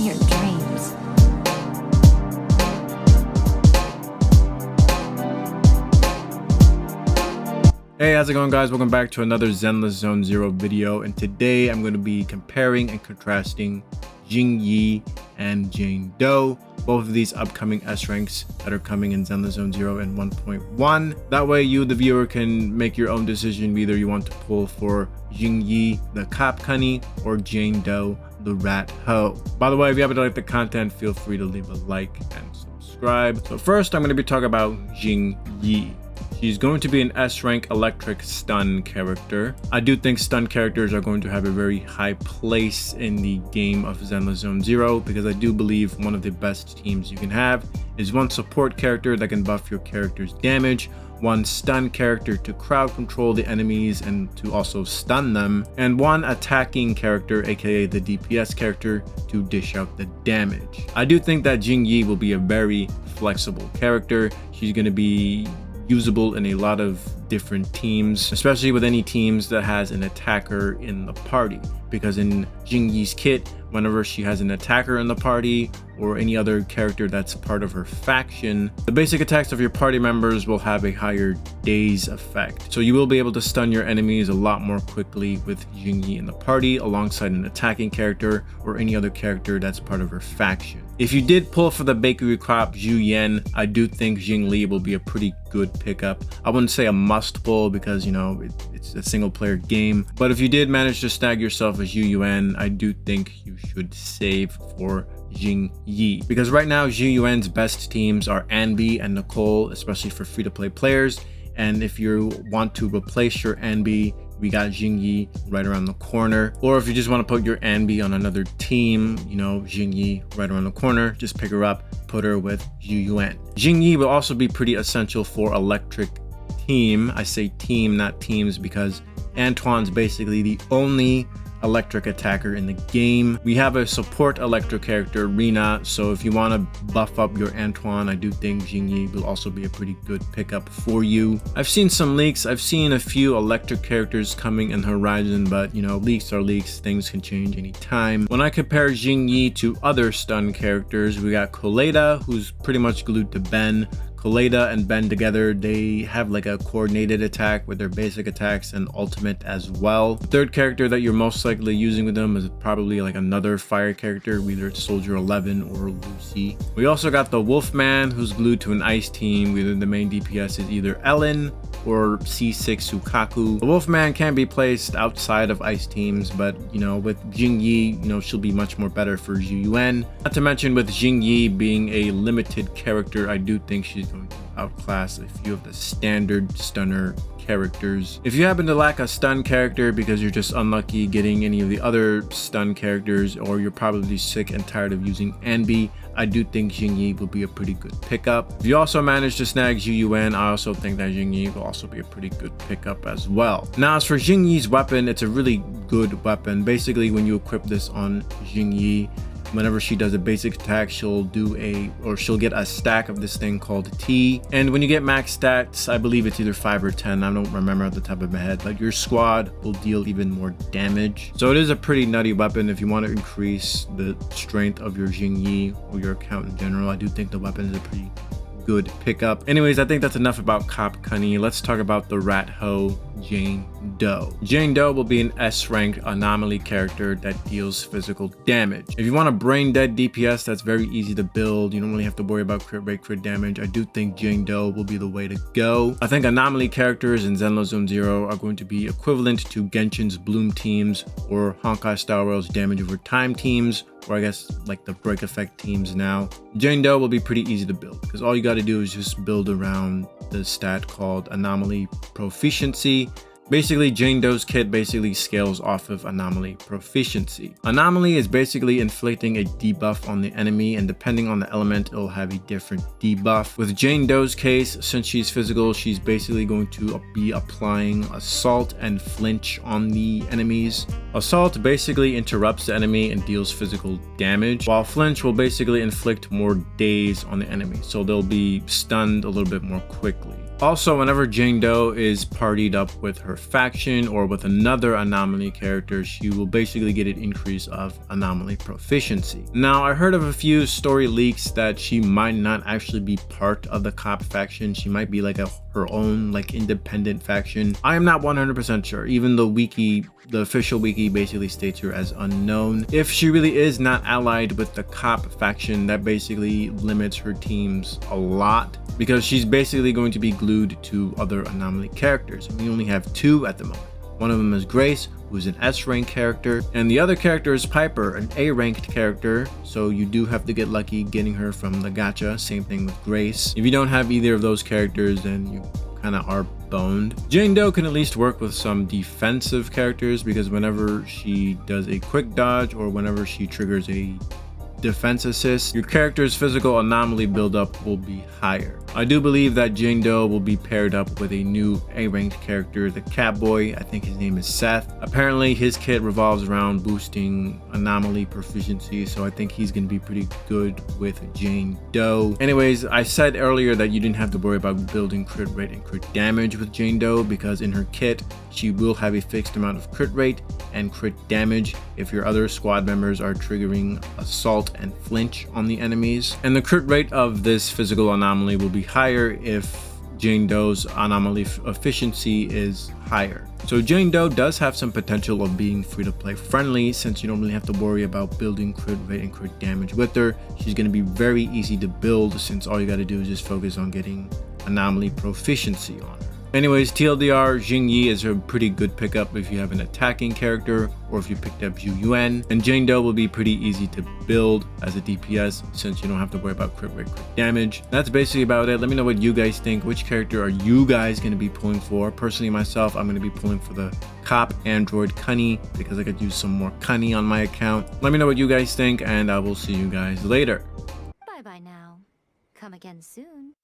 your dreams. Hey, how's it going, guys? Welcome back to another Zenless Zone Zero video, and today I'm going to be comparing and contrasting Xingyi and Jane Doe, both of these upcoming S ranks that are coming in Zenless Zone Zero and 1.1. That way you, the viewer, can make your own decision whether you want to pull for Xingyi, the cop Cunny, or Jane Doe, the rat hoe. By the way, if you happen to like the content, feel free to leave a like and subscribe. So first, I'm going to be talking about Xingyi. She's going to be an S-rank electric stun character. I do think stun characters are going to have a very high place in the game of Zenless Zone Zero, because I do believe one of the best teams you can have is one support character that can buff your character's damage, one stun character to crowd control the enemies and to also stun them, and one attacking character, aka the DPS character, to dish out the damage. I do think that Xingyi will be a very flexible character. She's going to be usable in a lot of different teams, especially with any teams that has an attacker in the party, because in Xingyi's kit, whenever she has an attacker in the party or any other character that's part of her faction, the basic attacks of your party members will have a higher daze effect. So you will be able to stun your enemies a lot more quickly with Xingyi in the party alongside an attacking character or any other character that's part of her faction. If you did pull for the bakery crop Jué, I do think Xingyi will be a pretty good pickup. I wouldn't say a must pull because, you know, it's a single player game, but if you did manage to snag yourself a Jué, I do think you should save for Xingyi, because right now Jué's best teams are Anbi and Nicole, especially for free-to-play players. And if you want to replace your Anbi, we got Xingyi right around the corner. Or if you just want to put your Anbi on another team, you know, Xingyi right around the corner, just pick her up, put her with Jué. Xingyi will also be pretty essential for electric team. I say team, not teams, because Antoine's basically the only electric attacker in the game. We have a support electric character, Rina, so if you want to buff up your Antoine, I do think Xingyi will also be a pretty good pickup for you. I've seen some leaks, I've seen a few electric characters coming in Horizon, but you know, leaks are leaks, things can change anytime. When I compare Xingyi to other stun characters, we got Coleda, who's pretty much glued to Ben. Coleda and Ben together, they have like a coordinated attack with their basic attacks and ultimate as well. The third character that you're most likely using with them is probably like another fire character, either it's Soldier 11 or Lucy. We also got the Wolfman, who's glued to an ice team, whether the main DPS is either Ellen or C6 Sukaku. The Wolfman can be placed outside of ice teams, but you know, with Xingyi, you know, she'll be much more better for Jué. Not to mention, with Xingyi being a limited character, I do think she's going to outclass a few of the standard stunner characters. If you happen to lack a stun character because you're just unlucky getting any of the other stun characters, or you're probably sick and tired of using Anbi, I do think Xingyi will be a pretty good pickup. If you also manage to snag Jué, I also think that Xingyi will also be a pretty good pickup as well. Now, as for Xingyi's weapon, it's a really good weapon. Basically, when you equip this on Xingyi, whenever she does a basic attack, she'll get a stack of this thing called T. And when you get max stats, I believe it's either 5 or 10, I don't remember at the top of my head, but your squad will deal even more damage. So it is a pretty nutty weapon if you want to increase the strength of your Xingyi or your account in general. I do think the weapon is a pretty good pickup. Anyways, I think that's enough about Cop Cunny. Let's talk about the rat hoe Jane Doe. Jane Doe will be an S-rank anomaly character that deals physical damage. If you want a brain dead DPS that's very easy to build, you don't really have to worry about crit rate, crit damage, I do think Jane Doe will be the way to go. I think anomaly characters in Zenless Zone Zero are going to be equivalent to Genshin's Bloom teams or Honkai Star Rail's damage over time teams, or I guess like the break effect teams now. Jane Doe will be pretty easy to build because all you got to do is just build around the stat called anomaly proficiency. Basically, Jane Doe's kit basically scales off of anomaly proficiency. Anomaly is basically inflicting a debuff on the enemy, and depending on the element, it'll have a different debuff. With Jane Doe's case, since she's physical, she's basically going to be applying assault and flinch on the enemies. Assault basically interrupts the enemy and deals physical damage, while flinch will basically inflict more daze on the enemy, so they'll be stunned a little bit more quickly. Also, whenever Jane Doe is partied up with her faction or with another anomaly character, she will basically get an increase of anomaly proficiency. Now, I heard of a few story leaks that she might not actually be part of the cop faction. She might be like her own like independent faction. I am not 100% sure. Even the wiki, the official wiki basically states her as unknown. If she really is not allied with the cop faction, that basically limits her teams a lot, because she's basically going to be glued to other anomaly characters. We only have 2 at the moment. One of them is Grace, who's an S rank character, and the other character is Piper, an A ranked character, so you do have to get lucky getting her from the gacha. Same thing with Grace. If you don't have either of those characters, then you kind of are boned. Jane Doe can at least work with some defensive characters, because whenever she does a quick dodge or whenever she triggers a defense assist, your character's physical anomaly buildup will be higher. I do believe that Jane Doe will be paired up with a new A-ranked character, the Catboy. I think his name is Seth. Apparently his kit revolves around boosting anomaly proficiency, so I think he's going to be pretty good with Jane Doe. Anyways, I said earlier that you didn't have to worry about building crit rate and crit damage with Jane Doe, because in her kit she will have a fixed amount of crit rate and crit damage if your other squad members are triggering assault and flinch on the enemies. And the crit rate of this physical anomaly will be higher if Jane Doe's anomaly efficiency is higher. So Jane Doe does have some potential of being free to play friendly, since you don't really have to worry about building crit rate and crit damage with her. She's going to be very easy to build, since all you got to do is just focus on getting anomaly proficiency on her. Anyways, TLDR, Xingyi is a pretty good pickup if you have an attacking character or if you picked up Zhu Yuan. And Jane Doe will be pretty easy to build as a DPS, since you don't have to worry about crit rate, crit damage. That's basically about it. Let me know what you guys think. Which character are you guys going to be pulling for? Personally, myself, I'm going to be pulling for the cop android Cunny, because I could use some more Cunny on my account. Let me know what you guys think, and I will see you guys later. Bye bye now. Come again soon.